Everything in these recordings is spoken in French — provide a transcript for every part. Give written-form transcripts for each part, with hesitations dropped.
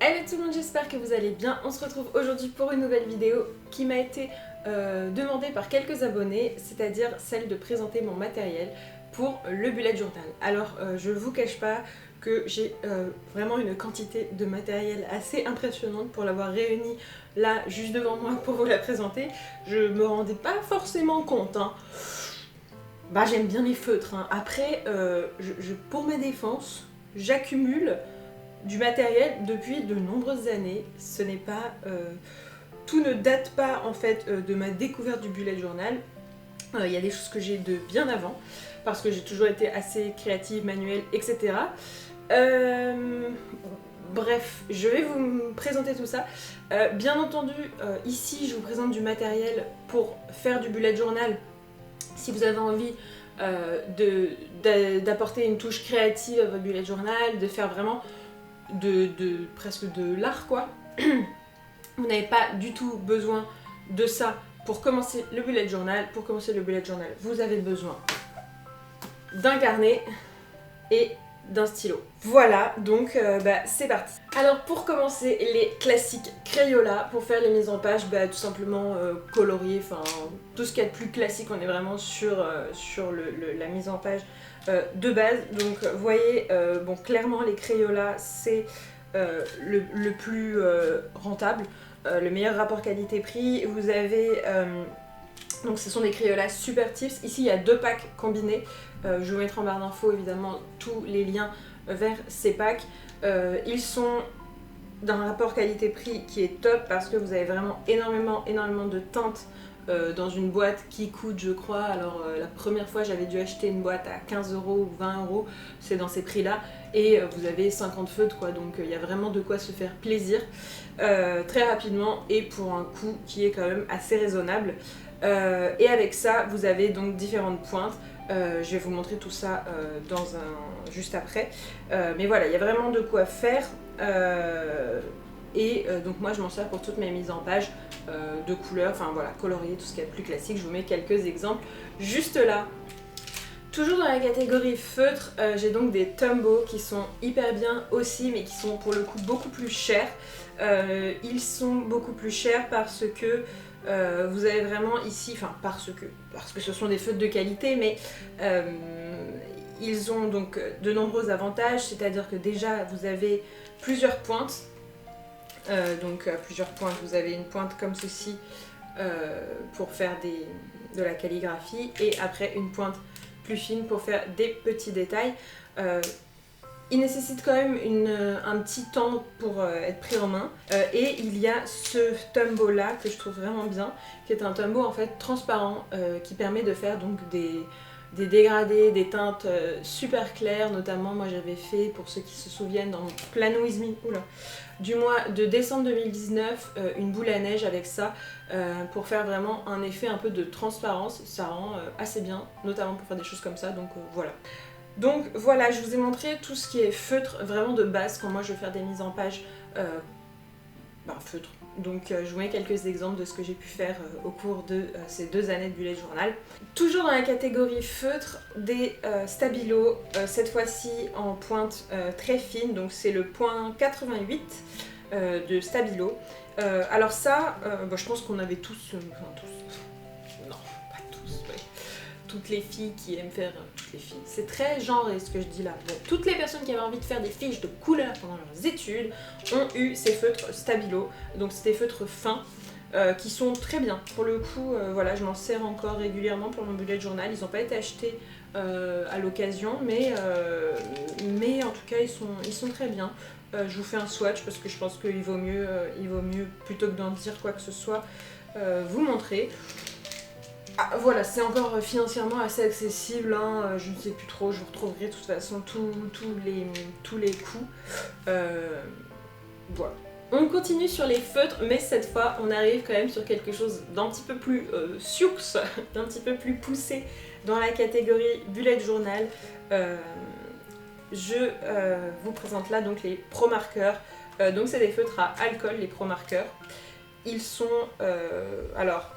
Hello tout le monde, j'espère que vous allez bien. On se retrouve aujourd'hui pour une nouvelle vidéo qui m'a été demandée par quelques abonnés, c'est-à-dire celle de présenter mon matériel pour le bullet journal. Alors je vous cache pas que j'ai vraiment une quantité de matériel assez impressionnante pour l'avoir réuni là juste devant moi pour vous la présenter. Je me rendais pas forcément compte, hein. Bah j'aime bien les feutres, hein. Après pour ma défense, j'accumule du matériel depuis de nombreuses années. Ce n'est pas... tout ne date pas en fait de ma découverte du bullet journal. Il y a des choses que j'ai de bien avant, parce que j'ai toujours été assez créative, manuelle, etc. Bref, je vais vous présenter tout ça. Bien entendu, ici je vous présente du matériel pour faire du bullet journal. Si vous avez envie d'apporter une touche créative à votre bullet journal, de faire vraiment presque de l'art quoi. Vous n'avez pas du tout besoin de ça pour commencer le bullet journal. Pour commencer le bullet journal, vous avez besoin d'un carnet et d'un stylo. Voilà, donc c'est parti. Alors pour commencer, les classiques Crayola pour faire les mises en page, tout simplement colorier, enfin tout ce qu'il y a de plus classique. On est vraiment sur la mise en page de base. Donc vous voyez, bon clairement les Crayola c'est le plus rentable, le meilleur rapport qualité-prix. Vous avez donc ce sont des Crayola Super Tips. Ici il y a deux packs combinés. Je vous mettrai en barre d'infos évidemment tous les liens vers ces packs. Ils sont d'un rapport qualité-prix qui est top parce que vous avez vraiment énormément de teintes dans une boîte qui coûte, je crois, alors la première fois j'avais dû acheter une boîte à 15 € ou 20 €, c'est dans ces prix là, et vous avez 50 feutres quoi, donc il y a vraiment de quoi se faire plaisir très rapidement et pour un coût qui est quand même assez raisonnable. Et avec ça vous avez donc différentes pointes. Je vais vous montrer tout ça juste après. Mais voilà, il y a vraiment de quoi faire. Donc moi je m'en sers pour toutes mes mises en page de couleurs, enfin voilà, colorier, tout ce qui est plus classique. Je vous mets quelques exemples juste là. Toujours dans la catégorie feutre, j'ai donc des Tombow qui sont hyper bien aussi, mais qui sont pour le coup beaucoup plus chers. Ils sont beaucoup plus chers parce que vous avez vraiment ici, enfin parce que ce sont des feutres de qualité, mais ils ont donc de nombreux avantages, c'est-à-dire que déjà vous avez plusieurs pointes. Plusieurs pointes, vous avez une pointe comme ceci pour faire de la calligraphie, et après une pointe plus fine pour faire des petits détails. Il nécessite quand même un petit temps pour être pris en main. Et il y a ce Tombow là que je trouve vraiment bien, qui est un Tombow en fait transparent qui permet de faire donc des dégradés, des teintes super claires. Notamment moi j'avais fait, pour ceux qui se souviennent, dans mon Plan With Me du mois de décembre 2019, une boule à neige avec ça pour faire vraiment un effet un peu de transparence. Ça rend assez bien, notamment pour faire des choses comme ça, donc voilà. Donc voilà, je vous ai montré tout ce qui est feutre vraiment de base quand moi je veux faire des mises en page feutre. Donc je vous mets quelques exemples de ce que j'ai pu faire au cours de ces 2 années de bullet journal. Toujours dans la catégorie feutre, des Stabilo, cette fois-ci en pointe très fine, donc c'est le point 88 de Stabilo. Alors ça, je pense qu'on avait tous, non pas tous, ouais. Toutes les filles qui aiment faire... toutes les filles, c'est très genré ce que je dis là. Bon, toutes les personnes qui avaient envie de faire des fiches de couleurs pendant leurs études ont eu ces feutres Stabilo. Donc c'est des feutres fins qui sont très bien. Pour le coup, voilà, je m'en sers encore régulièrement pour mon bullet journal. Ils n'ont pas été achetés à l'occasion, mais en tout cas ils sont très bien. Je vous fais un swatch parce que je pense qu'il vaut mieux, plutôt que d'en dire quoi que ce soit, vous montrer. Ah, voilà, c'est encore financièrement assez accessible, hein, je ne sais plus trop, je vous retrouverai de toute façon tous les coûts. Voilà. On continue sur les feutres, mais cette fois on arrive quand même sur quelque chose d'un petit peu plus sioux, d'un petit peu plus poussé dans la catégorie bullet journal. Je vous présente là donc les Pro Markers. Donc c'est des feutres à alcool, les Pro Markers. Ils sont... alors...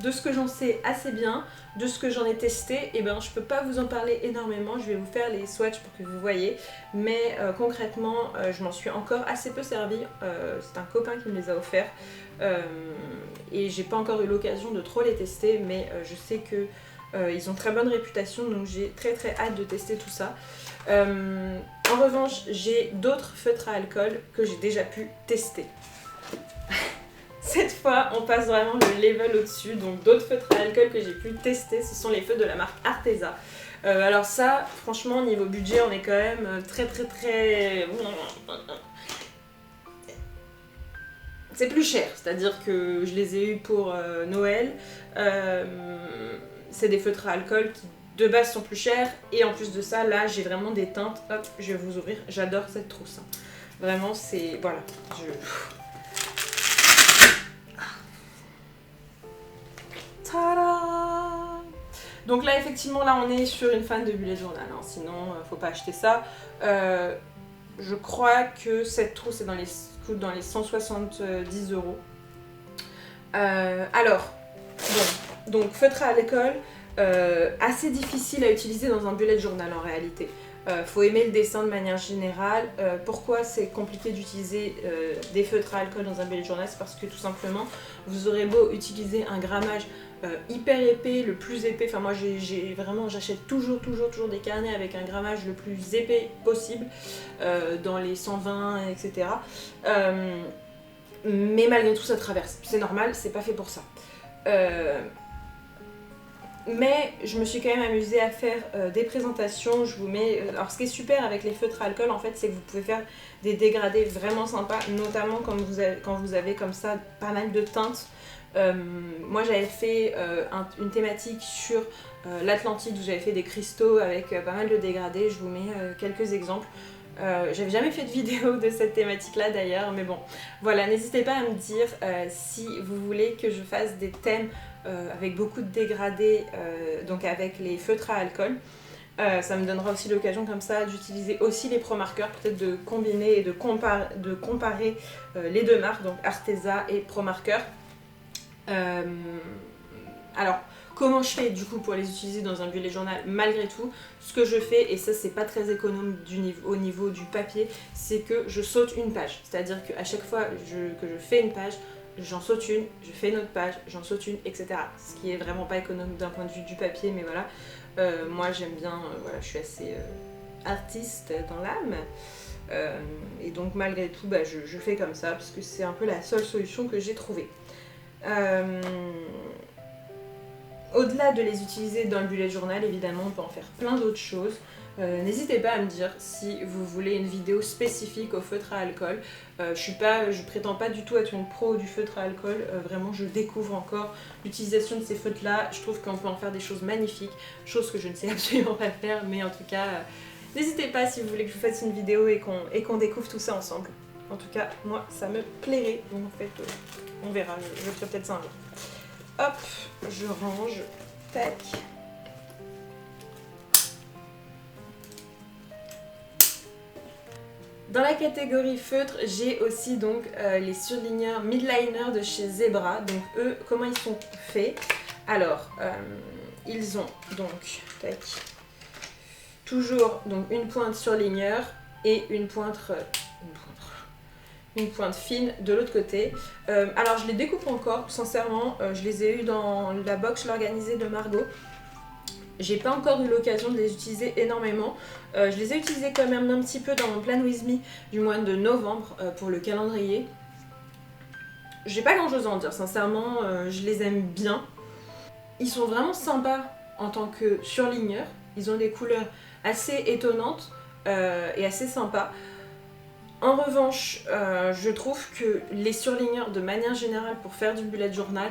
de ce que j'en sais assez bien, de ce que j'en ai testé, et ben je peux pas vous en parler énormément, je vais vous faire les swatchs pour que vous voyez, mais concrètement je m'en suis encore assez peu servi, c'est un copain qui me les a offerts, et j'ai pas encore eu l'occasion de trop les tester, mais je sais que ils ont très bonne réputation, donc j'ai très hâte de tester tout ça. En revanche, j'ai d'autres feutres à alcool que j'ai déjà pu tester. Cette fois, on passe vraiment le level au-dessus, donc d'autres feutres à alcool que j'ai pu tester, ce sont les feutres de la marque Arteza. Alors ça, franchement, niveau budget, on est quand même très... C'est plus cher, c'est-à-dire que je les ai eus pour Noël. C'est des feutres à alcool qui de base sont plus chers, et en plus de ça, là, j'ai vraiment des teintes. Hop, je vais vous ouvrir, j'adore cette trousse. Vraiment, c'est... Voilà, Tada! Donc là, effectivement, là, on est sur une fan de bullet journal, hein, sinon, faut pas acheter ça. Je crois que cette trousse est coûte dans les 170 €. Alors, bon, donc feutre à alcool, assez difficile à utiliser dans un bullet journal en réalité. Faut aimer le dessin de manière générale. Pourquoi c'est compliqué d'utiliser des feutres à alcool dans un bullet journal? C'est parce que tout simplement, vous aurez beau utiliser un grammage hyper épais, le plus épais. Enfin moi j'achète toujours des carnets avec un grammage le plus épais possible, dans les 120, etc. Mais malgré tout ça traverse. C'est normal, c'est pas fait pour ça. Mais je me suis quand même amusée à faire des présentations. Je vous mets... Alors ce qui est super avec les feutres à alcool en fait, c'est que vous pouvez faire des dégradés vraiment sympas, notamment quand vous avez comme ça pas mal de teintes. Moi j'avais fait une thématique sur l'Atlantide où j'avais fait des cristaux avec pas mal de dégradés. Je vous mets quelques exemples. J'avais jamais fait de vidéo de cette thématique là d'ailleurs, mais bon voilà, n'hésitez pas à me dire si vous voulez que je fasse des thèmes avec beaucoup de dégradés, donc avec les feutres à alcool. Ça me donnera aussi l'occasion comme ça d'utiliser aussi les pro-marqueurs, peut-être de combiner et de comparer les deux marques, donc Arteza et pro-marqueur. Alors, comment je fais du coup pour les utiliser dans un bullet journal? Malgré tout, ce que je fais, et ça c'est pas très économe au niveau du papier, c'est que je saute une page. C'est-à-dire qu'à chaque fois que je fais une page, j'en saute une, je fais une autre page, j'en saute une, etc. Ce qui est vraiment pas économe d'un point de vue du papier, mais voilà. Moi j'aime bien, voilà, je suis assez artiste dans l'âme. Et donc malgré tout, bah, je fais comme ça, parce que c'est un peu la seule solution que j'ai trouvée. Au-delà de les utiliser dans le bullet journal, évidemment, on peut en faire plein d'autres choses. N'hésitez pas à me dire si vous voulez une vidéo spécifique au feutre à alcool. Je prétends pas du tout être une pro du feutre à alcool, vraiment je découvre encore l'utilisation de ces feutres là. Je trouve qu'on peut en faire des choses magnifiques, chose que je ne sais absolument pas faire, mais en tout cas, n'hésitez pas si vous voulez que je vous fasse une vidéo et qu'on découvre tout ça ensemble. En tout cas, moi ça me plairait, donc en fait, on verra, je le ferai peut-être ça un jour. Hop, je range, tac. Dans la catégorie feutre, j'ai aussi donc les surligneurs midliner de chez Zebra. Donc eux, comment ils sont faits? Alors, ils ont donc, tac, toujours donc une pointe surligneur et une pointe fine de l'autre côté. Alors je les découpe encore, sincèrement, je les ai eu dans la box l'organisée de Margot. J'ai pas encore eu l'occasion de les utiliser énormément. Je les ai utilisés quand même un petit peu dans mon Plan With Me du mois de novembre pour le calendrier. J'ai pas grand chose à en dire, sincèrement, je les aime bien. Ils sont vraiment sympas en tant que surligneurs. Ils ont des couleurs assez étonnantes et assez sympas. En revanche, je trouve que les surligneurs de manière générale pour faire du bullet journal,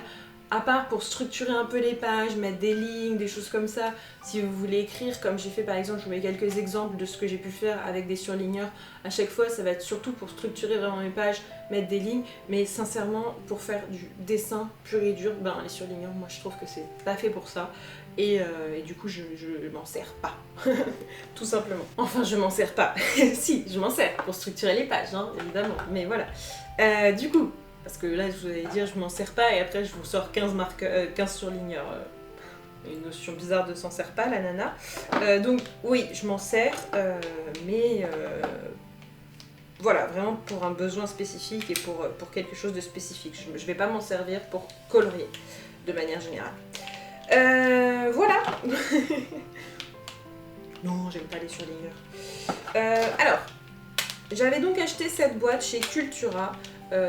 à part pour structurer un peu les pages, mettre des lignes, des choses comme ça, si vous voulez écrire, comme j'ai fait par exemple, je vous mets quelques exemples de ce que j'ai pu faire avec des surligneurs. À chaque fois, ça va être surtout pour structurer vraiment mes pages, mettre des lignes, mais sincèrement, pour faire du dessin pur et dur, ben les surligneurs, moi je trouve que c'est pas fait pour ça. Et du coup, je m'en sers pas, tout simplement. Enfin, je m'en sers pas. Si, je m'en sers pour structurer les pages, hein, évidemment, mais voilà. Du coup, Parce que là, vous allez dire, je m'en sers pas et après, je vous sors 15 15 surligneurs. Une notion bizarre de s'en sert pas, la nana. Donc, oui, je m'en sers, mais voilà, vraiment pour un besoin spécifique et pour quelque chose de spécifique. Je vais pas m'en servir pour colorier, de manière générale. Voilà. Non, j'aime pas les surligneurs. Alors, j'avais donc acheté cette boîte chez Cultura.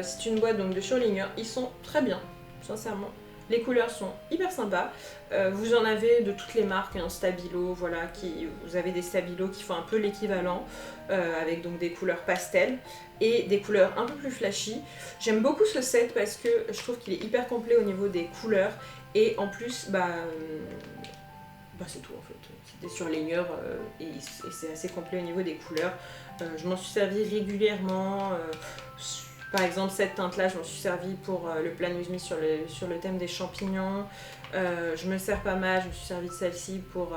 C'est une boîte donc de surligneurs. Ils sont très bien, sincèrement. Les couleurs sont hyper sympas. Vous en avez de toutes les marques, un stabilo, voilà, vous avez des stabilos qui font un peu l'équivalent, avec donc des couleurs pastel et des couleurs un peu plus flashy. J'aime beaucoup ce set parce que je trouve qu'il est hyper complet au niveau des couleurs et en plus, c'est tout en fait. C'est des surligneurs et c'est assez complet au niveau des couleurs. Je m'en suis servi régulièrement. Par exemple, cette teinte-là, je m'en suis servi pour le Plan With Me sur le thème des champignons. Je me sers pas mal, je me suis servi de celle-ci pour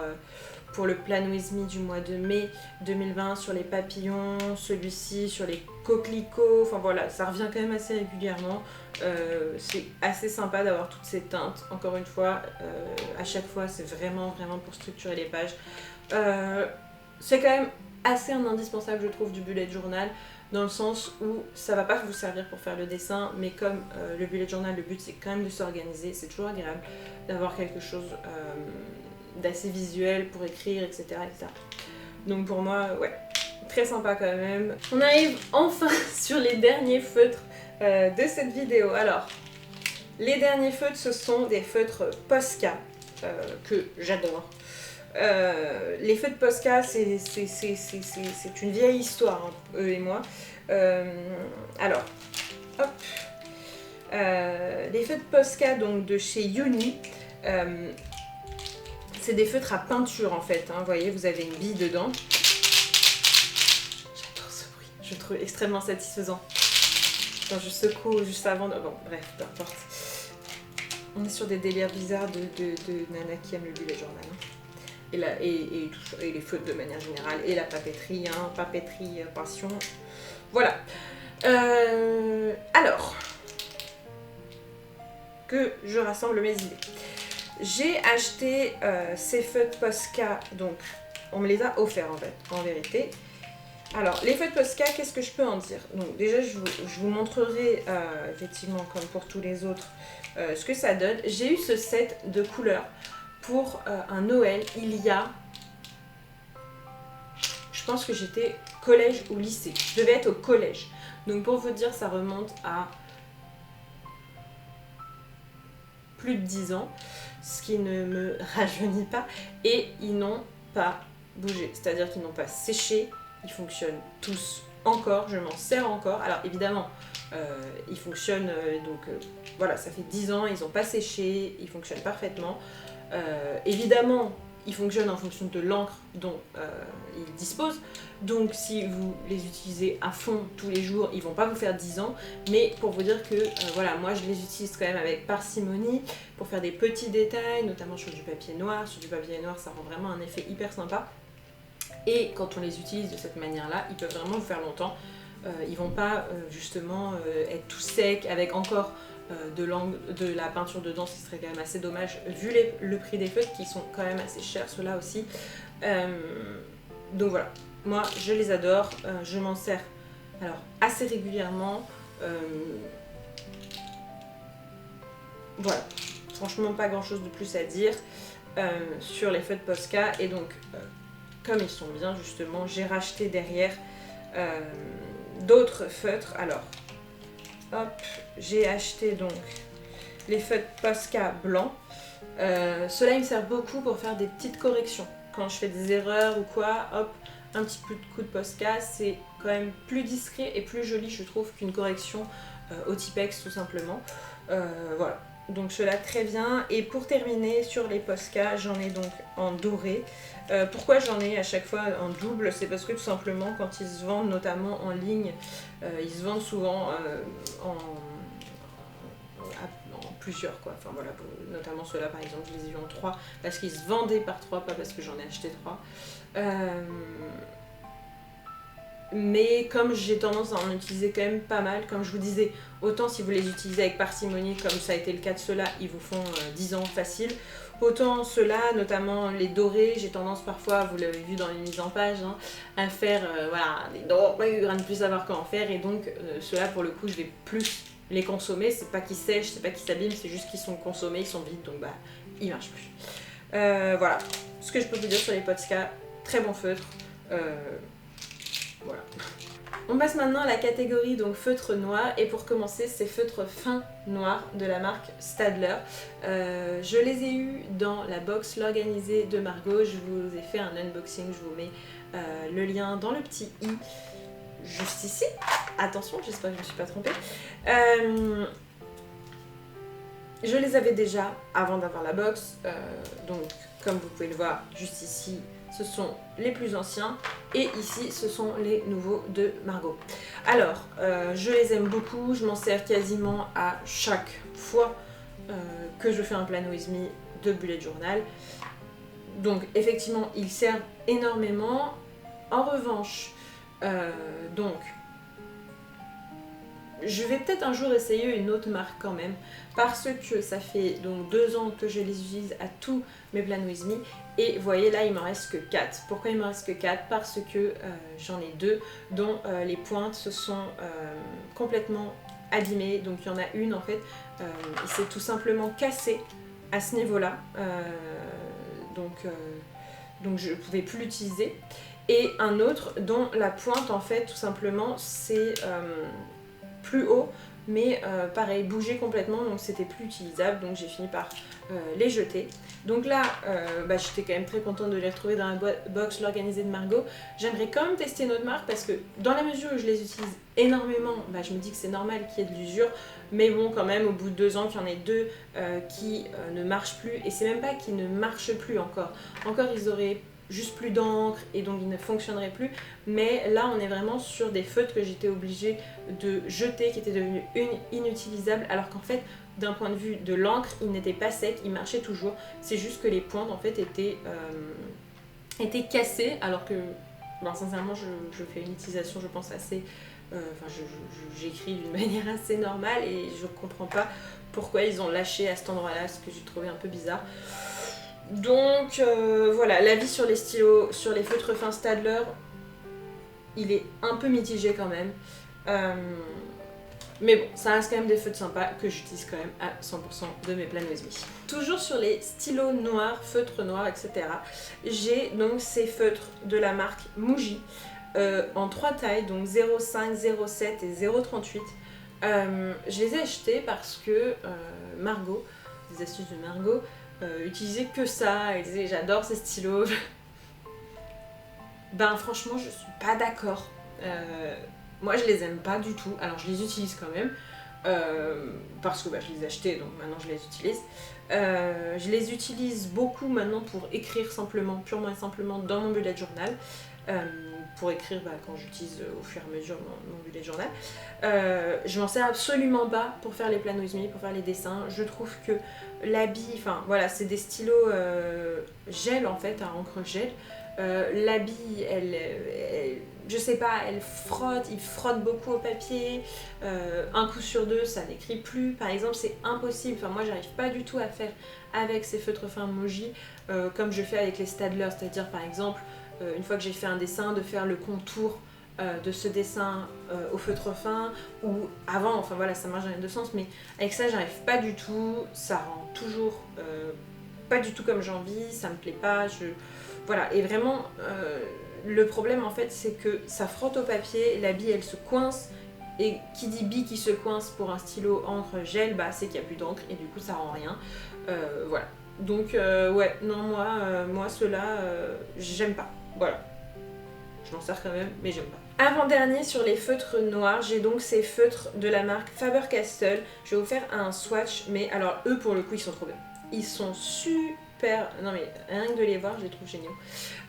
le Plan With Me du mois de mai 2020 sur les papillons, celui-ci sur les coquelicots. Enfin voilà, ça revient quand même assez régulièrement. C'est assez sympa d'avoir toutes ces teintes. Encore une fois, à chaque fois, c'est vraiment pour structurer les pages. C'est quand même assez un indispensable, je trouve, du bullet journal. Dans le sens où ça va pas vous servir pour faire le dessin, mais comme le bullet journal, le but c'est quand même de s'organiser, c'est toujours agréable d'avoir quelque chose d'assez visuel pour écrire, etc., etc. Donc pour moi, ouais, très sympa quand même. On arrive enfin sur les derniers feutres de cette vidéo. Alors, les derniers feutres, ce sont des feutres Posca que j'adore. Les feutres Posca, c'est une vieille histoire, hein, eux et moi. Alors, hop. Les feutres Posca donc, de chez Uni, c'est des feutres à peinture en fait. Hein, vous voyez, vous avez une bille dedans. J'adore ce bruit, je le trouve extrêmement satisfaisant. Quand je secoue juste avant de... Bon, bref, peu importe. On est sur des délires bizarres de nana qui aime le bullet journal. Hein. Et les feutres de manière générale, et la papeterie, hein, papeterie, passion. Voilà. Alors, que je rassemble mes idées. J'ai acheté ces feutres Posca, donc on me les a offerts en fait, en vérité. Alors, les feutres Posca, qu'est-ce que je peux en dire? Donc déjà, je vous montrerai, effectivement, comme pour tous les autres, ce que ça donne. J'ai eu ce set de couleurs pour un Noël il y a... Je pense que j'étais collège ou lycée. Je devais être au collège. Donc pour vous dire, ça remonte à plus de 10 ans, ce qui ne me rajeunit pas. Et ils n'ont pas bougé. C'est-à-dire qu'ils n'ont pas séché. Ils fonctionnent tous encore. Je m'en sers encore. Alors évidemment, ils fonctionnent... voilà, ça fait 10 ans. Ils n'ont pas séché. Ils fonctionnent parfaitement. Évidemment, ils fonctionnent en fonction de l'encre dont ils disposent. Donc si vous les utilisez à fond tous les jours, ils vont pas vous faire 10 ans. Mais pour vous dire que voilà, moi je les utilise quand même avec parcimonie pour faire des petits détails, notamment sur du papier noir. Sur du papier noir, ça rend vraiment un effet hyper sympa. Et quand on les utilise de cette manière-là, ils peuvent vraiment vous faire longtemps. Ils vont pas justement être tout secs avec encore de la peinture dedans, ce qui serait quand même assez dommage vu le prix des feutres qui sont quand même assez chers, ceux-là aussi. Donc voilà, moi je les adore, je m'en sers alors assez régulièrement. Voilà, franchement pas grand chose de plus à dire sur les feutres Posca. Et donc comme ils sont bien justement, j'ai racheté derrière d'autres feutres. Alors hop, j'ai acheté donc les feutres Posca blancs. Ceux-là, ils me servent beaucoup pour faire des petites corrections. Quand je fais des erreurs ou quoi, hop, un petit coup de Posca, c'est quand même plus discret et plus joli, je trouve, qu'une correction au Tipex, tout simplement. Voilà, donc ceux-là, très bien. Et pour terminer, sur les Posca, j'en ai donc en doré. Pourquoi j'en ai à chaque fois en double? C'est parce que tout simplement, quand ils se vendent, notamment en ligne, ils se vendent souvent en plusieurs, quoi. Enfin voilà, notamment ceux-là par exemple, je les ai eu en 3 parce qu'ils se vendaient par 3, pas parce que j'en ai acheté 3. Mais comme j'ai tendance à en utiliser quand même pas mal, comme je vous disais, autant si vous les utilisez avec parcimonie, comme ça a été le cas de ceux-là, ils vous font 10 ans facile. Autant ceux-là, notamment les dorés, j'ai tendance parfois, vous l'avez vu dans les mises en page, hein, à faire voilà, des dorés, à ne plus savoir comment faire. Et donc ceux-là, pour le coup, je vais plus les consommer. C'est pas qu'ils sèchent, c'est pas qu'ils s'abîment, c'est juste qu'ils sont consommés, ils sont vides, donc bah, ils marchent plus. Voilà, ce que je peux vous dire sur les Posca, très bon feutre. Voilà. On passe maintenant à la catégorie donc feutre noir et pour commencer c'est feutre fin noir de la marque Staedtler. Je les ai eus dans la box l'organisée de Margot, je vous ai fait un unboxing, je vous mets le lien dans le petit i juste ici. Attention, j'espère que je ne me suis pas trompée. Je les avais déjà avant d'avoir la box, donc comme vous pouvez le voir juste ici, ce sont les plus anciens et ici ce sont les nouveaux de Margot. Alors je les aime beaucoup, je m'en sers quasiment à chaque fois que je fais un plan with me de bullet journal. Donc effectivement ils servent énormément. En revanche, donc je vais peut-être un jour essayer une autre marque quand même, parce que ça fait donc 2 ans que je les utilise à tous mes plans with me, et vous voyez là il m'en reste que 4. Pourquoi il m'en reste que 4? Parce que j'en ai 2 dont les pointes se sont complètement abîmées, donc il y en a une en fait, il s'est tout simplement cassé à ce niveau-là, donc je ne pouvais plus l'utiliser, et un autre dont la pointe en fait tout simplement c'est plus haut, mais pareil, bouger complètement, donc c'était plus utilisable, donc j'ai fini par les jeter. Donc là, j'étais quand même très contente de les retrouver dans la box l'organisée de Margot. J'aimerais quand même tester une autre marque parce que dans la mesure où je les utilise énormément, je me dis que c'est normal qu'il y ait de l'usure, mais bon, quand même, au bout de 2 ans, qu'il y en ait 2 qui ne marchent plus, et c'est même pas qu'ils ne marchent plus encore. Encore, ils auraient juste plus d'encre et donc il ne fonctionnerait plus, mais là on est vraiment sur des feutres que j'étais obligée de jeter, qui étaient devenus inutilisables, alors qu'en fait d'un point de vue de l'encre il n'était pas sec, il marchait toujours, c'est juste que les pointes en fait étaient cassées, alors que sincèrement je fais une utilisation je pense assez, j'écris d'une manière assez normale et je comprends pas pourquoi ils ont lâché à cet endroit là, ce que j'ai trouvé un peu bizarre. Donc voilà, l'avis sur les stylos, sur les feutres fins Staedtler, il est un peu mitigé quand même. Mais bon, ça reste quand même des feutres sympas que j'utilise quand même à 100% de mes plans with me. Toujours sur les stylos noirs, feutres noirs, etc. J'ai donc ces feutres de la marque Muji en 3 tailles, donc 0,5, 0,7 et 0,38. Je les ai achetés parce que Margot, les astuces de Margot, utilisait que ça, elle disait j'adore ces stylos. Franchement je suis pas d'accord. Moi je les aime pas du tout, alors je les utilise quand même parce que je les ai achetés donc maintenant je les utilise. Je les utilise beaucoup maintenant pour écrire simplement, purement et simplement dans mon bullet journal. Pour écrire quand j'utilise au fur et à mesure mon bullet journal. Je m'en sers absolument pas pour faire les plans with me, pour faire les dessins. Je trouve que l'habit, c'est des stylos gel en fait, à encre gel. L'habit, je sais pas, il frotte beaucoup au papier. Un coup sur 2, ça n'écrit plus. Par exemple, c'est impossible. Moi, j'arrive pas du tout à faire avec ces feutres fins Muji comme je fais avec les Staedtler, c'est-à-dire par exemple, une fois que j'ai fait un dessin, de faire le contour de ce dessin au feutre fin, ou avant, ça marche dans les deux sens, mais avec ça j'arrive pas du tout, ça rend toujours pas du tout comme j'ai envie, ça me plaît pas, voilà, et vraiment le problème en fait c'est que ça frotte au papier, la bille elle se coince, et qui dit bille qui se coince pour un stylo encre gel, c'est qu'il n'y a plus d'encre, et du coup ça rend rien, voilà. Donc ouais, non, moi ceux-là, j'aime pas. Voilà. Je m'en sers quand même, mais j'aime pas. Avant-dernier sur les feutres noirs, j'ai donc ces feutres de la marque Faber-Castell. Je vais vous faire un swatch, mais alors eux pour le coup ils sont trop bien. Ils sont super... Non mais rien que de les voir, je les trouve géniaux.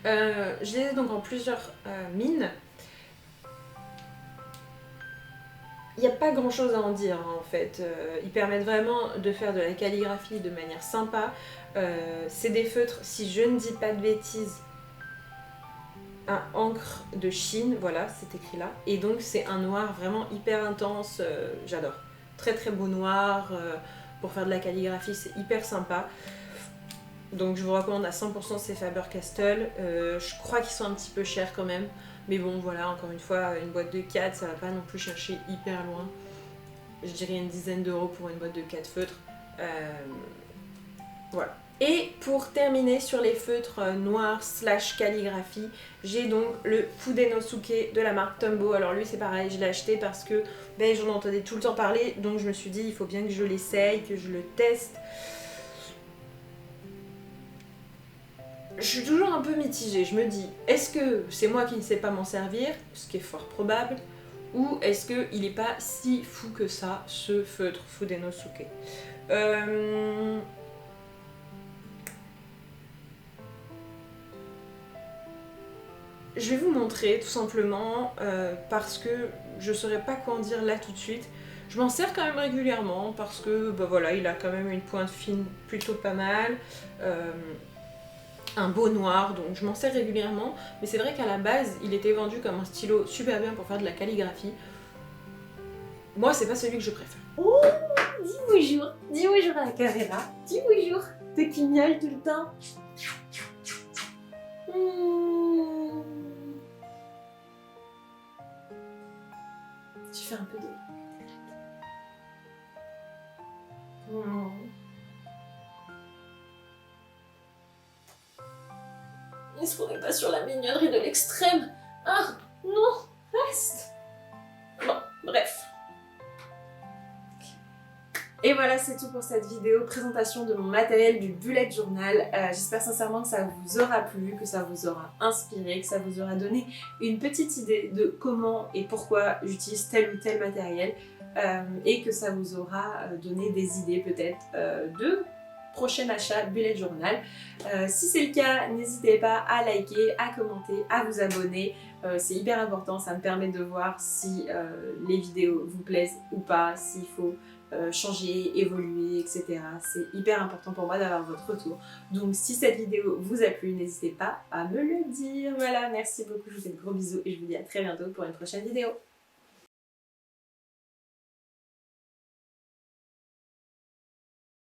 Je les ai donc en plusieurs mines. Il n'y a pas grand chose à en dire en fait, ils permettent vraiment de faire de la calligraphie de manière sympa. C'est des feutres, si je ne dis pas de bêtises, un encre de Chine, voilà, c'est écrit là. Et donc c'est un noir vraiment hyper intense, j'adore. Très très beau noir, pour faire de la calligraphie, c'est hyper sympa. Donc je vous recommande à 100% ces Faber-Castell. Je crois qu'ils sont un petit peu chers quand même. Mais bon, voilà, encore une fois, une boîte de 4, ça va pas non plus chercher hyper loin. Je dirais une dizaine d'euros pour une boîte de 4 feutres. Voilà. Et pour terminer sur les feutres noirs / calligraphie, j'ai donc le Fudenosuke de la marque Tombow. Alors lui c'est pareil, je l'ai acheté parce que ben, j'en entendais tout le temps parler, donc je me suis dit il faut bien que je l'essaye, que je le teste. Je suis toujours un peu mitigée, je me dis, est-ce que c'est moi qui ne sais pas m'en servir, ce qui est fort probable, ou est-ce qu'il n'est pas si fou que ça, ce feutre Fudenosuke. Je vais vous montrer tout simplement parce que je ne saurais pas quoi en dire là tout de suite. Je m'en sers quand même régulièrement parce que bah voilà, il a quand même une pointe fine plutôt pas mal. Un beau noir, donc je m'en sers régulièrement. Mais c'est vrai qu'à la base, il était vendu comme un stylo super bien pour faire de la calligraphie. Moi, c'est pas celui que je préfère. Oh, dis bonjour à la caméra, dis bonjour, te quignole tout le temps. Tu fais un peu de... Est-ce qu'on n'est pas sur la mignonnerie de l'extrême? Ah, non, reste. Bon, bref. Et voilà, c'est tout pour cette vidéo, présentation de mon matériel du bullet journal. J'espère sincèrement que ça vous aura plu, que ça vous aura inspiré, que ça vous aura donné une petite idée de comment et pourquoi j'utilise tel ou tel matériel et que ça vous aura donné des idées peut-être de prochain achat bullet journal. Si c'est le cas, n'hésitez pas à liker, à commenter, à vous abonner. C'est hyper important, ça me permet de voir si les vidéos vous plaisent ou pas, s'il faut changer, évoluer, etc. C'est hyper important pour moi d'avoir votre retour. Donc si cette vidéo vous a plu, n'hésitez pas à me le dire. Voilà, merci beaucoup, je vous fais de gros bisous et je vous dis à très bientôt pour une prochaine vidéo.